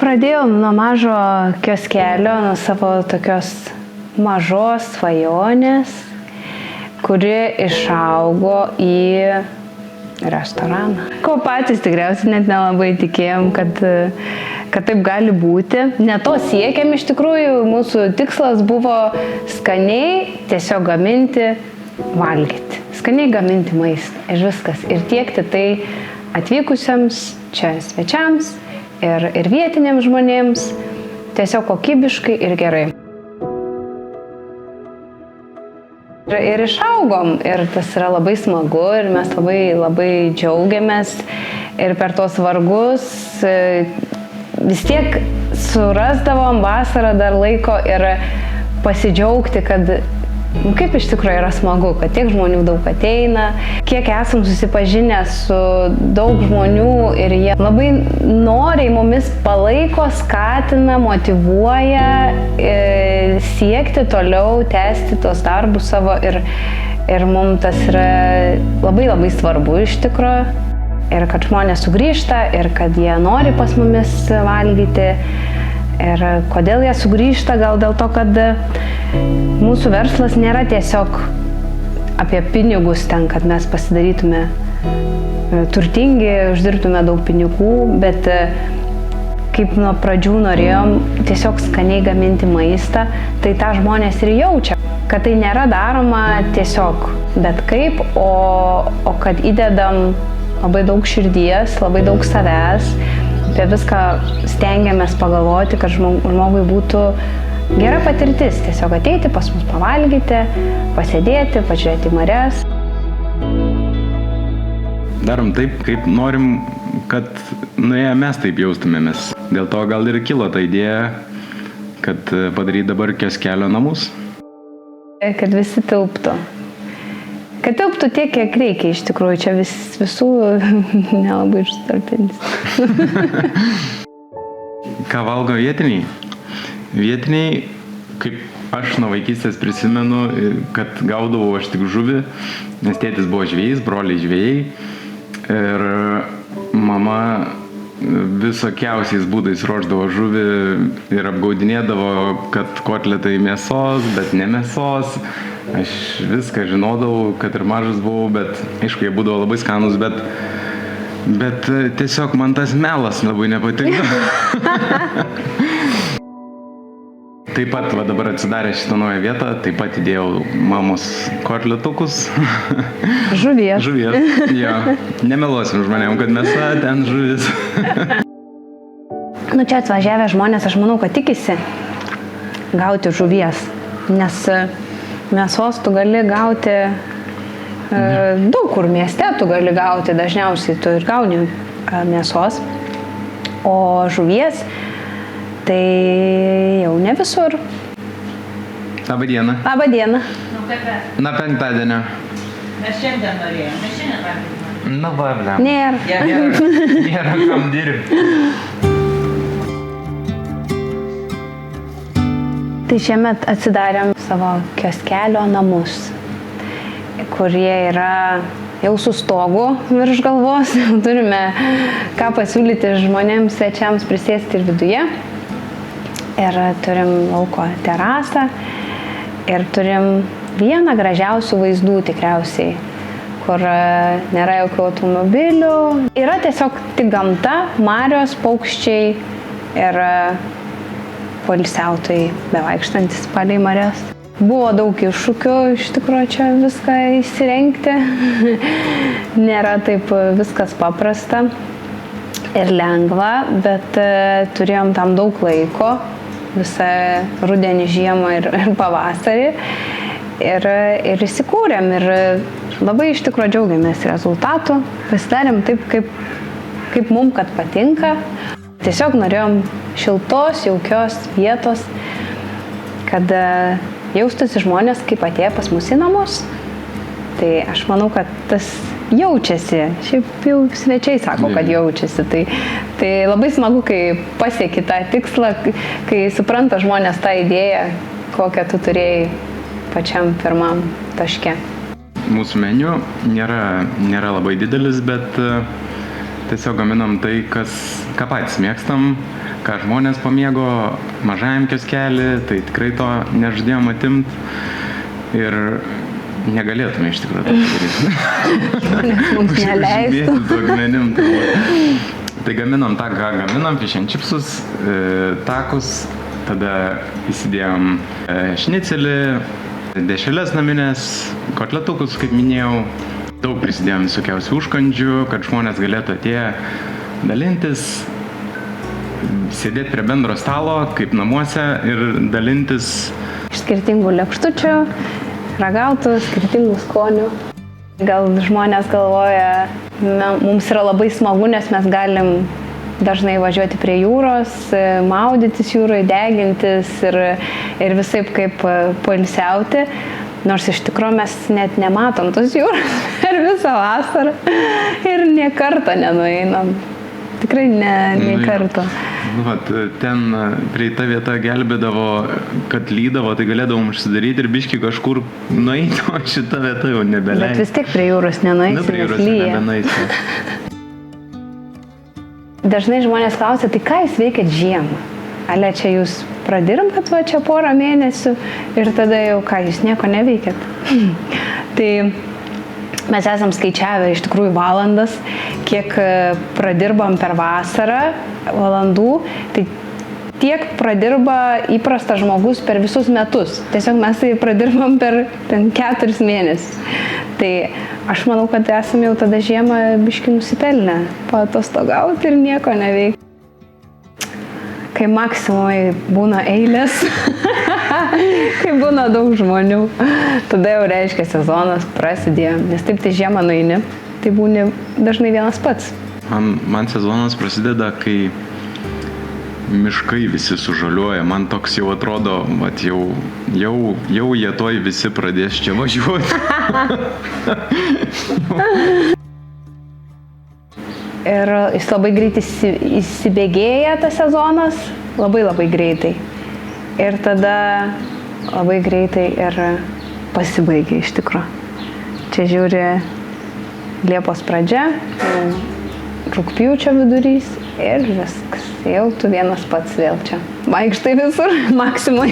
Pradėjau nuo mažo kioskelio, nuo savo tokios mažos svajonės, kuri išaugo į restoraną. Ko patys tikriausiai net nelabai tikėjom, kad taip gali būti. Ne to siekiam iš tikrųjų, mūsų tikslas buvo skaniai tiesiog gaminti, valgyti. Skaniai gaminti maistą ir viskas. Ir tiekti tai atvykusiems čia svečiams ir vietiniams žmonėms tiesiog kokybiškai ir gerai. Ir išaugom ir tas yra labai smagu ir mes labai džiaugiamės ir per tos vargus vis tiek surasdavom vasarą dar laiko ir pasidžiaugti, kad kaip iš tikrųjų yra smagu, kad tiek žmonių daug ateina, kiek esam susipažinę su daug žmonių ir jie labai noriai mumis palaiko, skatina, motyvuoja siekti toliau, tęsti tos darbus savo ir mums tas yra labai svarbu iš tikrųjų. Ir kad žmonės sugrįžta ir kad jie nori pas mumis valgyti. Ir kodėl jie sugrįžta, gal dėl to, kad mūsų verslas nėra tiesiog apie pinigus ten, kad mes pasidarytume turtingi, uždirbtume daug pinigų, bet kaip nuo pradžių norėjom tiesiog skaniai gaminti maistą, tai tą žmonės ir jaučia, kad tai nėra daroma tiesiog bet kaip, o kad įdedam labai daug širdies, labai daug savęs. Apie viską stengiamės pagalvoti, kad žmogui būtų gera patirtis. Tiesiog ateiti pas mus pavalgyti, pasėdėti, pažiūrėti į marias. Darom taip, kaip norim, kad mes taip jaustumėmės. Dėl to gal ir kilo ta idėja, kad padaryti dabar kioskelio namus. Kad visi tilptų. Kad tilptų tiek, kiek reikia, iš tikrųjų, čia visų nelabai ištalpinti. Ką valgo vietiniai? Vietiniai, kaip aš nuo vaikystės prisimenu, kad gaudavau aš tik žuvį, nes tėtis buvo žvejys, broliai žvejai. Ir mama visokiausiais būdais ruošdavo žuvį ir apgaudinėdavo, kad kotletai mėsos, bet ne mėsos. Aš viską žinodavau, kad ir mažas buvau, bet aišku, jie būdavo labai skanus, bet tiesiog man tas melas labai nepatinka. Taip pat dabar atsidarė šitą naują vietą, taip pat įdėjau mamos kotletukus. Žuvies. Žuvies, jo. Nemeluosim žmonėm, kad mėsa, ten žuvis. Čia atvažiavę žmonės, aš manau, kad tikisi gauti žuvies, nes mėsos tu gali gauti daug kur mieste, tu gali gauti, dažniausiai tu ir gauni mėsos, o žuvies tai jau ne visur. Labą dieną. Labą dieną. Na, penktadienio. Mes šiandien norėjome, mes šiandien valgyti. Na, vablem. Nėra kam dirbti. Tai šiemet atsidarėm savo kioskelio namus, kurie yra jau su stogu virš galvos. Turime ką pasiūlyti žmonėms, svečiams prisėsti ir viduje. Ir turim lauko terasą ir turim vieną gražiausių vaizdų tikriausiai, kur nėra jokių automobilių. Yra tiesiog tik gamta, marios, paukščiai ir poilsiautojai bevaikštantis palei marias. Buvo daug iššūkių iš tikrųjų čia viską įsirengti. Nėra taip viskas paprasta ir lengva, bet turėjom tam daug laiko, visą rudenį, žiemą ir pavasarį. Ir įsikūrėm ir labai iš tikrųjų džiaugiamės rezultatu. Pasidarėm taip, kaip mums kad patinka. Tiesiog norėjom šiltos, jaukios vietos, kad jaustųsi žmonės, kaip atėjo pas mus į namus. Tai aš manau, kad tas jaučiasi. Šiaip jau svečiai sako, kad jaučiasi. Tai labai smagu, kai pasieki tą tikslą, kai supranta žmonės tą idėją, kokią tu turėjai pačiam pirmam taške. Mūsų meniu nėra labai didelis, bet tiesiog gaminam tai, ką patys mėgstam, ką žmonės pamėgo, mažajam kioskelį, tai tikrai to nežadėjom atimti. Ir negalėtume iš tikrųjų to padaryti. Mums neleistų. Tai gaminam tą, ką gaminam, fish and chipsus, takus, tada įsidėjom šnicelį, dešreles naminės, kotletukus, kaip minėjau. Daug prisidėjom visokiausių užkandžių, kad žmonės galėtų atėję dalintis, sėdėti prie bendro stalo, kaip namuose ir dalintis. Iš skirtingų lėkštučių, ragautų, skirtingų skonių. Gal žmonės galvoja, mums yra labai smagu, nes mes galim dažnai važiuoti prie jūros, maudytis jūroje, degintis ir visaip kaip poilsiauti. Nors iš tikrųjų mes net nematom tos jūros per visą vasarą ir nė kartą nenueinam. Tikrai nė kartą. Vat, ten prie ta vieta gelbėdavo, kad lydavo, tai galėdavom užsidaryti ir biškį kažkur nueiti, o šita vieta jau nebeleidžia. Bet vis tiek prie jūros nenueisi, prie jūros nebenueisi. Dažnai žmonės klausia, tai ką jūs veikėt žiemą? Ale čia jūs pradirbat va čia porą mėnesių ir tada jau ką, jūs nieko neveikėt. Tai mes esam skaičiavę iš tikrųjų valandas, kiek pradirbam per vasarą valandų, tai tiek pradirba įprastas žmogus per visus metus. Tiesiog mes tai pradirbam per 4 mėnesius. Tai aš manau, kad esam jau tada žiemą biškį nusipelnę paatostogauti ir nieko neveikti. Kai maksimumai būna eilės, kai būna daug žmonių, tada jau reiškia sezonas prasidėjo, nes taip tai žiemą nueini, tai būni dažnai vienas pats. Man sezonas prasideda, kai miškai visi sužaliuoja, man toks jau atrodo, vat jau jie toj visi pradės čia važiuoti. Ir jis labai greitai įsibėgėja tas sezonas, labai greitai. Ir tada labai greitai ir pasibaigia iš tikrųjų. Čia žiūri Liepos pradžia, rugpjūčio vidurys ir viskas. Jau tu vienas pats vėl čia. Vaikštai visur, maksimui.